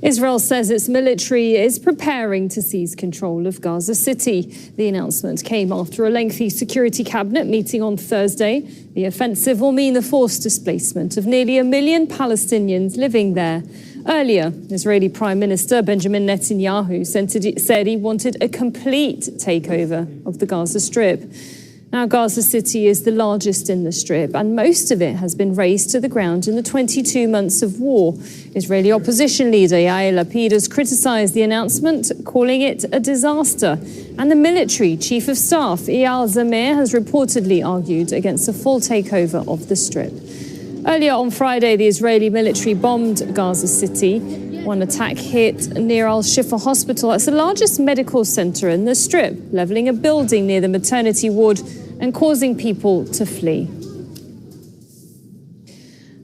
Israel says its military is preparing to seize control of Gaza City. The announcement came after a lengthy security cabinet meeting on Thursday. The offensive will mean the forced displacement of nearly 1 million Palestinians living there. Earlier, Israeli Prime Minister Benjamin Netanyahu said he wanted a complete takeover of the Gaza Strip. Now, Gaza City is the largest in the Strip, and most of it has been razed to the ground in the 22 months of war. Israeli opposition leader Yair Lapid has criticised the announcement, calling it a disaster. And the military chief of staff, Eyal Zamir, has reportedly argued against a full takeover of the Strip. Earlier on Friday, the Israeli military bombed Gaza City. One attack hit near Al-Shifa Hospital. It's the largest medical centre in the Strip, levelling a building near the maternity ward and causing people to flee.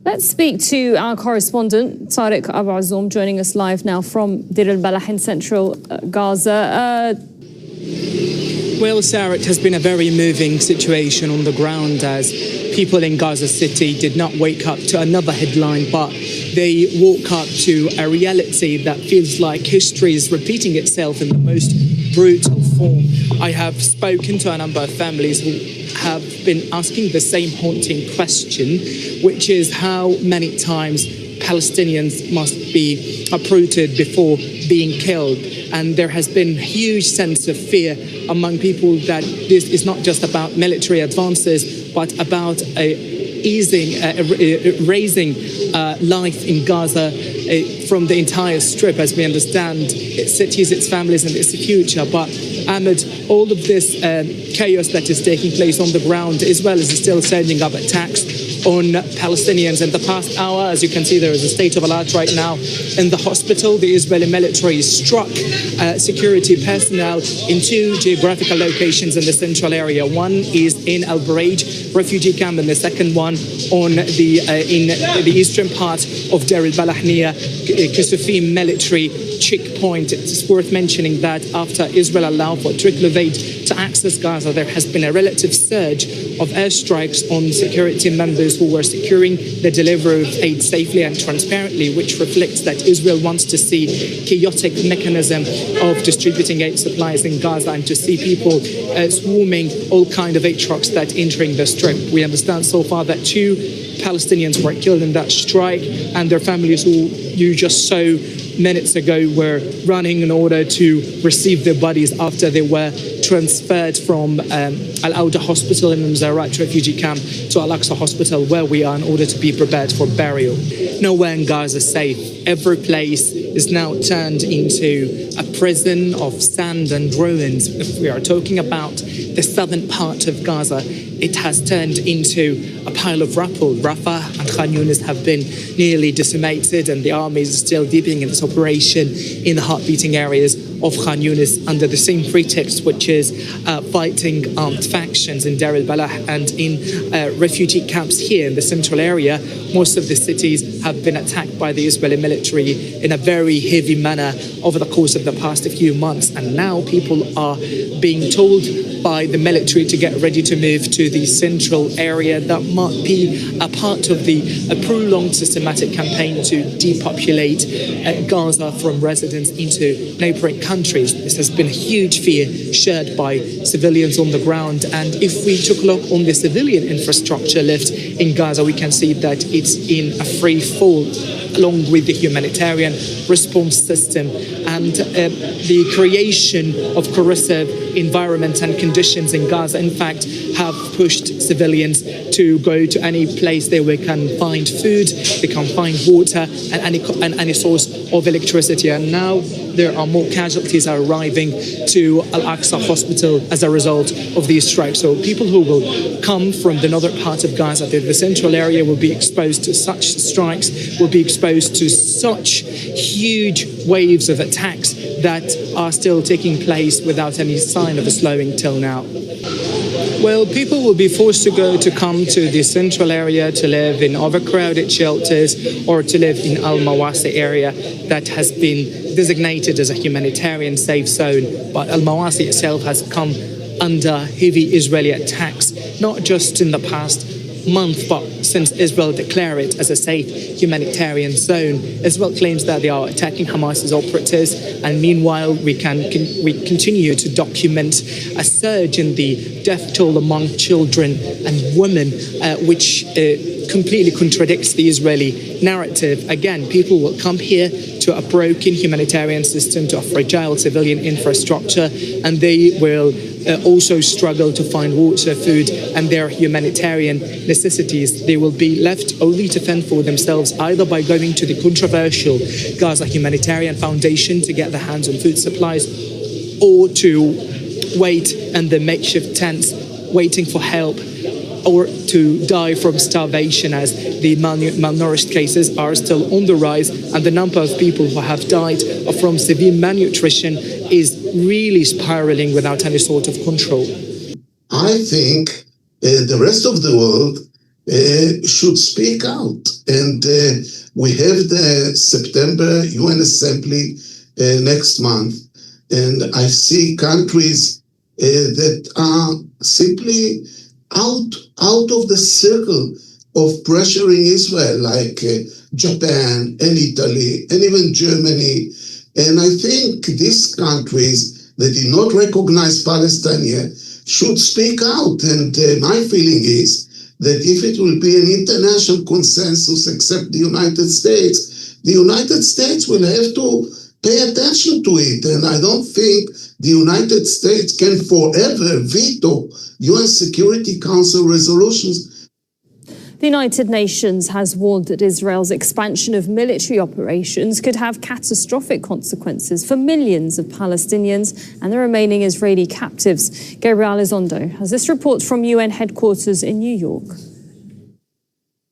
Let's speak to our correspondent, Tariq Abu Azoum, joining us live now from Deir al-Balah in central Gaza. Well, Sarah, it has been a very moving situation on the ground as people in Gaza City did not wake up to another headline, but they woke up to a reality that feels like history is repeating itself in the most brutal form. I have spoken to a number of families who have been asking the same haunting question, which is how many times Palestinians must be uprooted before being killed. And there has been a huge sense of fear among people that this is not just about military advances, but about raising life in Gaza from the entire Strip, as we understand its cities, its families, and its future. But amid all of this chaos that is taking place on the ground, Israel is still sending up attacks on Palestinians. In the past hour, as you can see, there is a state of alert right now in the hospital. The Israeli military struck security personnel in 2 geographical locations in the central area. One is in Al Bureij refugee camp, and the second one in the eastern part of Deir al-Balah near Kisufim military checkpoint. It's worth mentioning that after Israel allowed for a trickle of aid to access Gaza, there has been a relative surge of airstrikes on security members who were securing the delivery of aid safely and transparently, which reflects that Israel wants to see chaotic mechanism of distributing aid supplies in Gaza and to see people swarming all kind of aid trucks that entering the Strip. We understand so far that 2 Palestinians were killed in that strike, and their families who you just saw minutes ago were running in order to receive their bodies after they were transferred from Al-Auda Hospital in the Zarat refugee camp to Al-Aqsa Hospital, where we are, in order to be prepared for burial. Nowhere in Gaza is safe. Every place is now turned into a prison of sand and ruins. If we are talking about the southern part of Gaza, it has turned into a pile of rubble. Rafah and Khan Yunis have been nearly decimated, and the army is still deepening its operation in the heart-beating areas of Khan Yunis under the same pretext, which is fighting armed factions in Deir al-Balah and in refugee camps here in the central area. Most of the cities have been attacked by the Israeli military in a very heavy manner over the course of the past few months, and now people are being told by the military to get ready to move to the central area. That might be a part of the prolonged systematic campaign to depopulate Gaza from residents into neighboring countries. This has been a huge fear shared by civilians on the ground, and if we took a look on the civilian infrastructure left in Gaza, we can see that it's in a free fall along with the humanitarian response system and the creation of corrosive environment and conditions in Gaza, in fact, have pushed civilians to go to any place there where they can find food, they can find water and any source of electricity. And now there are more casualties arriving to Al-Aqsa Hospital as a result of these strikes. So people who will come from the northern part of Gaza, the central area, will be exposed to such strikes, will be exposed to such huge waves of attacks that are still taking place without any sign of a slowing till now. Well, people will be forced to come to the central area to live in overcrowded shelters or to live in Al-Mawasi area that has been designated as a humanitarian safe zone. But Al-Mawasi itself has come under heavy Israeli attacks, not just in the past month, but since Israel declared it as a safe humanitarian zone, Israel claims that they are attacking Hamas's operatives, and meanwhile we continue to document a surge in the death toll among children and women, which completely contradicts the Israeli narrative. Again, people will come here to a broken humanitarian system, to a fragile civilian infrastructure, and they will also struggle to find water, food, and their humanitarian necessities. They will be left only to fend for themselves, either by going to the controversial Gaza Humanitarian Foundation to get their hands on food supplies, or to wait in the makeshift tents, waiting for help, or to die from starvation, as the malnourished cases are still on the rise, and the number of people who have died from severe malnutrition is really spiraling without any sort of control. I think the rest of the world should speak out. And we have the September UN Assembly next month, and I see countries that are simply out of the circle of pressuring Israel, like Japan and Italy and even Germany. And I think these countries that did not recognize Palestine yet should speak out. And my feeling is that if it will be an international consensus except the United States will have to pay attention to it. And I don't think the United States can forever veto UN Security Council resolutions. The United Nations has warned that Israel's expansion of military operations could have catastrophic consequences for millions of Palestinians and the remaining Israeli captives. Gabriel Elizondo has this report from UN headquarters in New York.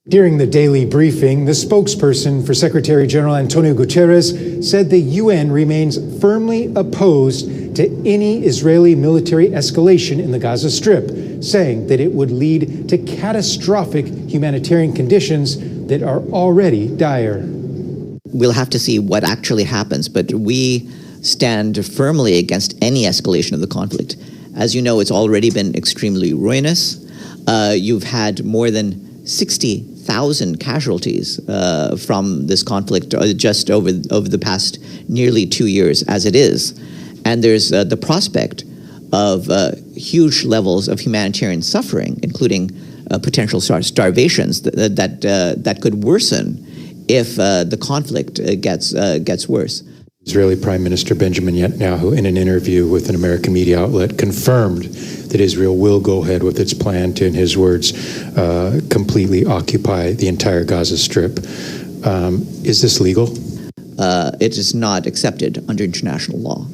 During the daily briefing, the spokesperson for Secretary General Antonio Guterres said the UN remains firmly opposed to any Israeli military escalation in the Gaza Strip, saying that it would lead to catastrophic humanitarian conditions that are already dire. We'll have to see what actually happens, but we stand firmly against any escalation of the conflict. As you know, it's already been extremely ruinous. You've had more than 60,000 casualties from this conflict just over the past nearly 2 years as it is. And there's the prospect of huge levels of humanitarian suffering, including potential starvations that could worsen if the conflict gets worse. Israeli Prime Minister Benjamin Netanyahu, in an interview with an American media outlet, confirmed that Israel will go ahead with its plan to, in his words, completely occupy the entire Gaza Strip. Is this legal? It is not accepted under international law.